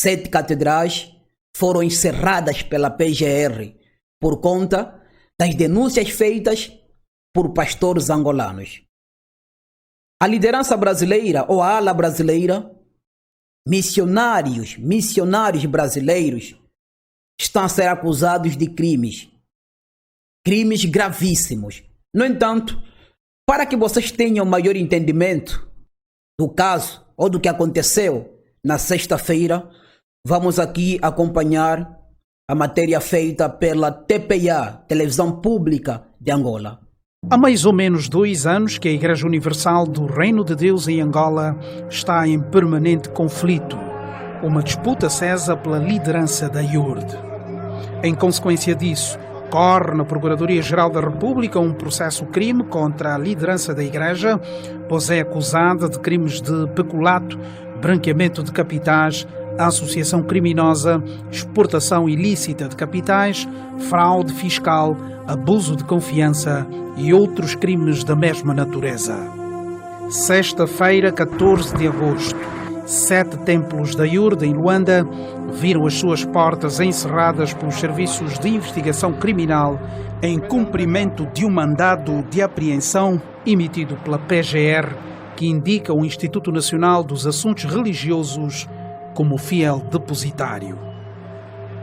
7 catedrais foram encerradas pela PGR por conta das denúncias feitas por pastores angolanos. A liderança brasileira ou a ala brasileira, missionários brasileiros estão a ser acusados de crimes gravíssimos. No entanto, para que vocês tenham maior entendimento do caso ou do que aconteceu na sexta-feira, vamos aqui acompanhar a matéria feita pela TPA, Televisão Pública de Angola. Há mais ou menos 2 anos que a Igreja Universal do Reino de Deus em Angola está em permanente conflito, uma disputa acesa pela liderança da IURD. Em consequência disso, corre na Procuradoria-Geral da República um processo-crime contra a liderança da Igreja, pois é acusada de crimes de peculato, branqueamento de capitais, associação criminosa, exportação ilícita de capitais, fraude fiscal, abuso de confiança e outros crimes da mesma natureza. Sexta-feira, 14 de agosto, 7 templos da IURD em Luanda viram as suas portas encerradas pelos serviços de investigação criminal em cumprimento de um mandado de apreensão emitido pela PGR, que indica o Instituto Nacional dos Assuntos Religiosos como fiel depositário.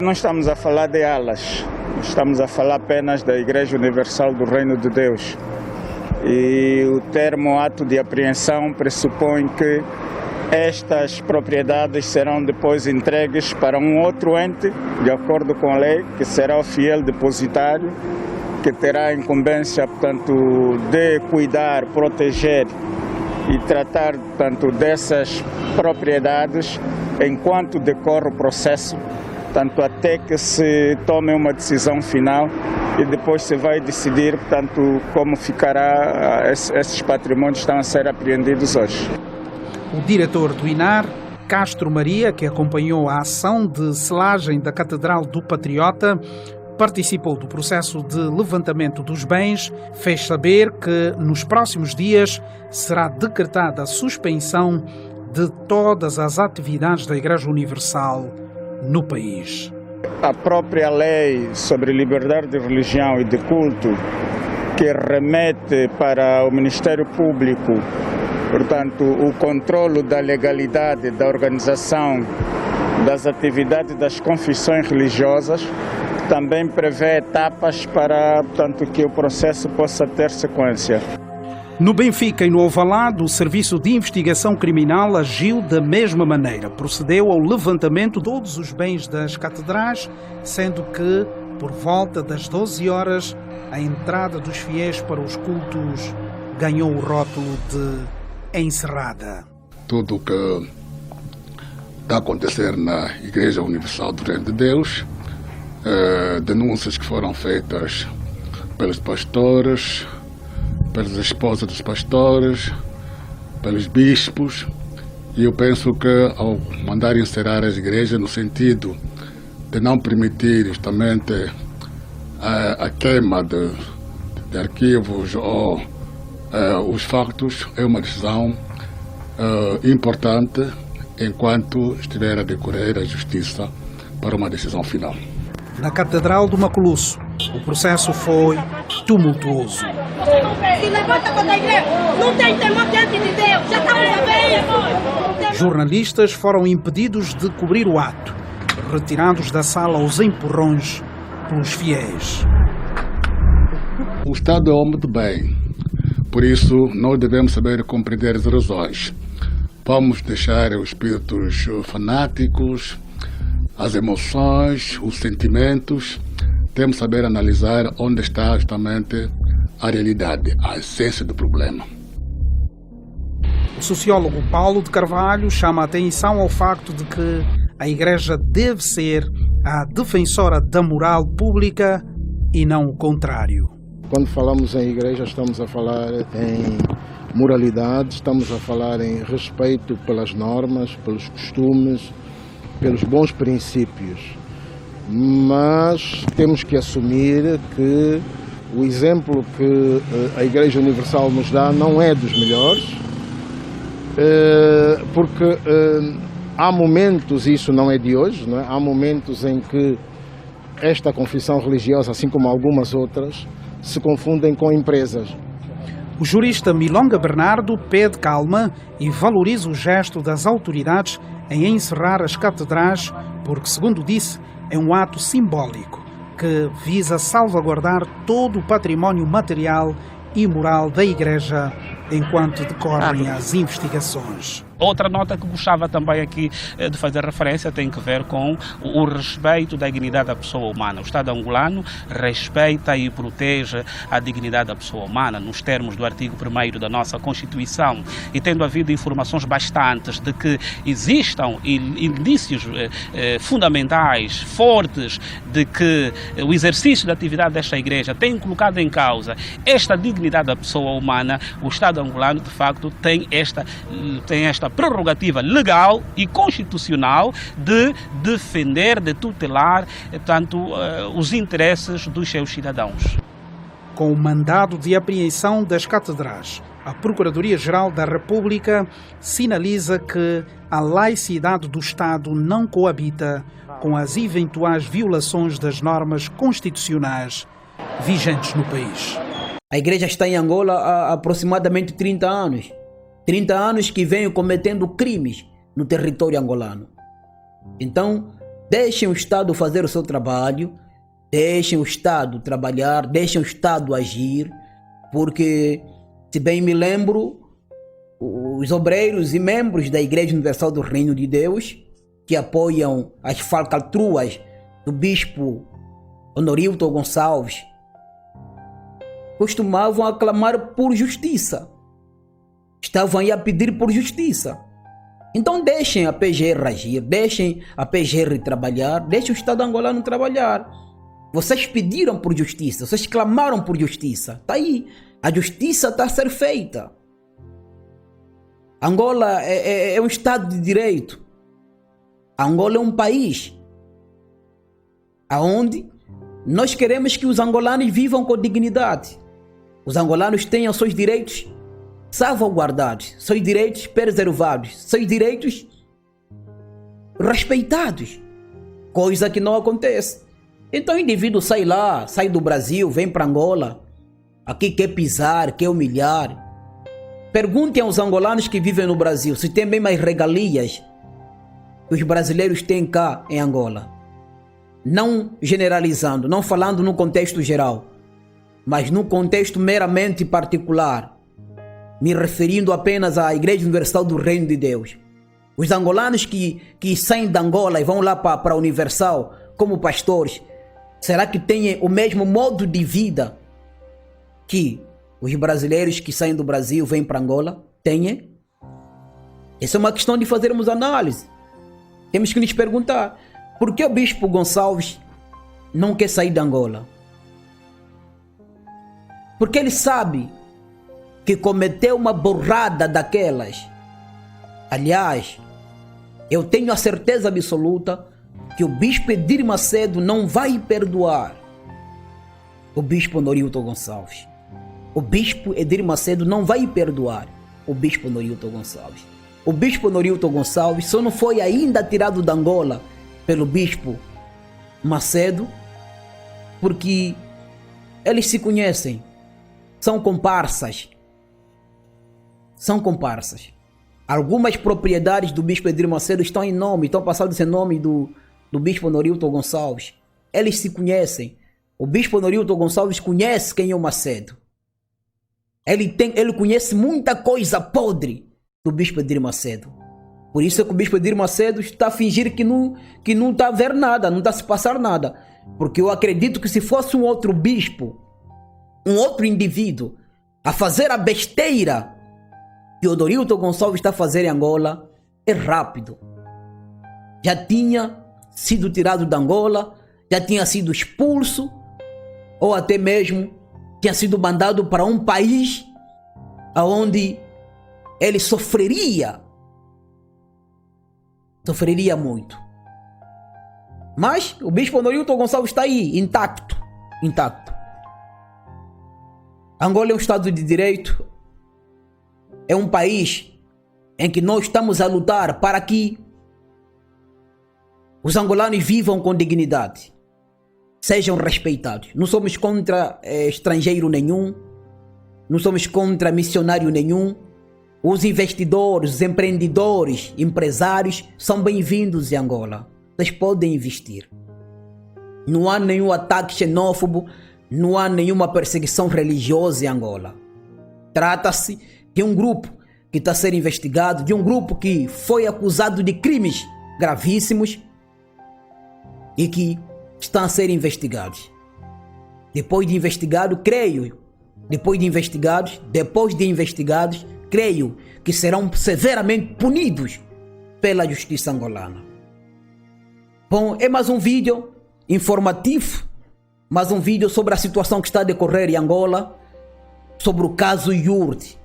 Não estamos a falar de alas, estamos a falar apenas da Igreja Universal do Reino de Deus. E o termo ato de apreensão pressupõe que estas propriedades serão depois entregues para um outro ente, de acordo com a lei, que será o fiel depositário, que terá a incumbência, portanto, de cuidar, proteger e tratar, portanto, dessas propriedades enquanto decorre o processo, tanto até que se tome uma decisão final e depois se vai decidir, portanto, como ficará esses patrimônios que estão a ser apreendidos hoje. O diretor do INAR, Castro Maria, que acompanhou a ação de selagem da Catedral do Patriota, participou do processo de levantamento dos bens, fez saber que nos próximos dias será decretada a suspensão de todas as atividades da Igreja Universal no país. A própria lei sobre liberdade de religião e de culto, que remete para o Ministério Público, portanto, o controle da legalidade da organização das atividades das confissões religiosas, também prevê etapas para, portanto, que o processo possa ter sequência. No Benfica e no Alvalade, o Serviço de Investigação Criminal agiu da mesma maneira. Procedeu ao levantamento de todos os bens das catedrais, sendo que, por volta das 12 horas, a entrada dos fiéis para os cultos ganhou o rótulo de encerrada. Tudo o que está a acontecer na Igreja Universal do Reino de Deus, denúncias que foram feitas pelos pastores, pelas esposas dos pastores, pelos bispos, e eu penso que ao mandar encerrar as igrejas no sentido de não permitir justamente a queima de arquivos ou os factos, é uma decisão importante enquanto estiver a decorrer a justiça para uma decisão final. Na Catedral do Maculuço, o processo foi tumultuoso. Se levanta contra a igreja, não tem temor diante de Deus, já estamos a ver. Jornalistas foram impedidos de cobrir o ato, retirados da sala aos empurrões pelos fiéis. O Estado é homem de bem, por isso nós devemos saber compreender as razões. Vamos deixar os espíritos fanáticos, as emoções, os sentimentos. Temos que saber analisar onde está justamente a realidade, a essência do problema. O sociólogo Paulo de Carvalho chama a atenção ao facto de que a Igreja deve ser a defensora da moral pública e não o contrário. Quando falamos em Igreja, estamos a falar em moralidade, estamos a falar em respeito pelas normas, pelos costumes, pelos bons princípios. Mas temos que assumir que o exemplo que a Igreja Universal nos dá não é dos melhores, porque Há momentos, isso não é de hoje, não é? Há momentos em que esta confissão religiosa, assim como algumas outras, se confundem com empresas. O jurista Milonga Bernardo pede calma e valoriza o gesto das autoridades em encerrar as catedrais, porque, segundo disse, é um ato simbólico que visa salvaguardar todo o património material e moral da Igreja enquanto decorrem as investigações. Outra nota que gostava também aqui de fazer referência tem que ver com o respeito da dignidade da pessoa humana. O Estado angolano respeita e protege a dignidade da pessoa humana nos termos do artigo 1º da nossa Constituição, e tendo havido informações bastantes de que existam indícios fundamentais, fortes, de que o exercício da atividade desta Igreja tem colocado em causa esta dignidade da pessoa humana, o Estado angolano de facto tem esta prerrogativa legal e constitucional de defender, de tutelar, portanto, os interesses dos seus cidadãos. Com o mandado de apreensão das catedrais, a Procuradoria-Geral da República sinaliza que a laicidade do Estado não coabita com as eventuais violações das normas constitucionais vigentes no país. A igreja está em Angola há aproximadamente 30 anos. 30 anos que vem cometendo crimes no território angolano. Então, deixem o Estado fazer o seu trabalho, deixem o Estado trabalhar, deixem o Estado agir, porque, se bem me lembro, os obreiros e membros da Igreja Universal do Reino de Deus, que apoiam as falcatruas do bispo Honorilton Gonçalves, costumavam aclamar por justiça. Estavam aí a pedir por justiça. Então deixem a PGR agir, deixem a PGR trabalhar, deixem o Estado angolano trabalhar. Vocês pediram por justiça, vocês clamaram por justiça. Está aí, a justiça está a ser feita. Angola é um Estado de Direito. Angola é um país onde nós queremos que os angolanos vivam com dignidade. Os angolanos tenham seus direitos salvaguardados, seus direitos preservados, seus direitos respeitados, coisa que não acontece. Então o indivíduo sai lá, sai do Brasil, vem para Angola, aqui quer pisar, quer humilhar. Perguntem aos angolanos que vivem no Brasil se tem bem mais regalias que os brasileiros têm cá em Angola. Não generalizando, não falando no contexto geral, mas no contexto meramente particular, me referindo apenas à Igreja Universal do Reino de Deus. Os angolanos que saem da Angola e vão lá para a Universal como pastores, será que têm o mesmo modo de vida que os brasileiros que saem do Brasil vêm para Angola têm? Essa é uma questão de fazermos análise. Temos que nos perguntar, por que o bispo Gonçalves não quer sair da Angola? Porque ele sabe que cometeu uma burrada daquelas. Aliás, eu tenho a certeza absoluta que o bispo Edir Macedo não vai perdoar o bispo Honorilton Gonçalves. O bispo Edir Macedo não vai perdoar o bispo Honorilton Gonçalves. O bispo Honorilton Gonçalves só não foi ainda tirado da Angola pelo bispo Macedo porque eles se conhecem, são comparsas. São comparsas. Algumas propriedades do bispo Edir Macedo estão em nome, estão passadas em nome do bispo Honorilton Gonçalves. Eles se conhecem. O bispo Honorilton Gonçalves conhece quem é o Macedo. Ele conhece muita coisa podre do bispo Edir Macedo. Por isso é que o bispo Edir Macedo está a fingir que não está a ver nada, não está a se passar nada. Porque eu acredito que se fosse um outro bispo, um outro indivíduo, a fazer a besteira que o Honorilton Gonçalves está a fazer em Angola, é rápido. Já tinha sido tirado da Angola, já tinha sido expulso, ou até mesmo tinha sido mandado para um país onde ele sofreria muito. Mas o bispo Honorilton Gonçalves está aí, intacto. Angola é um Estado de Direito, é um país em que nós estamos a lutar para que os angolanos vivam com dignidade, sejam respeitados. Não somos contra estrangeiro nenhum, não somos contra missionário nenhum. Os investidores, os empreendedores, empresários são bem-vindos em Angola. Vocês podem investir. Não há nenhum ataque xenófobo, não há nenhuma perseguição religiosa em Angola. Trata-se de um grupo que está a ser investigado, de um grupo que foi acusado de crimes gravíssimos e que estão a ser investigados. Depois de investigados, creio que serão severamente punidos pela justiça angolana. Bom, é mais um vídeo informativo, mais um vídeo sobre a situação que está a decorrer em Angola, sobre o caso Yurd.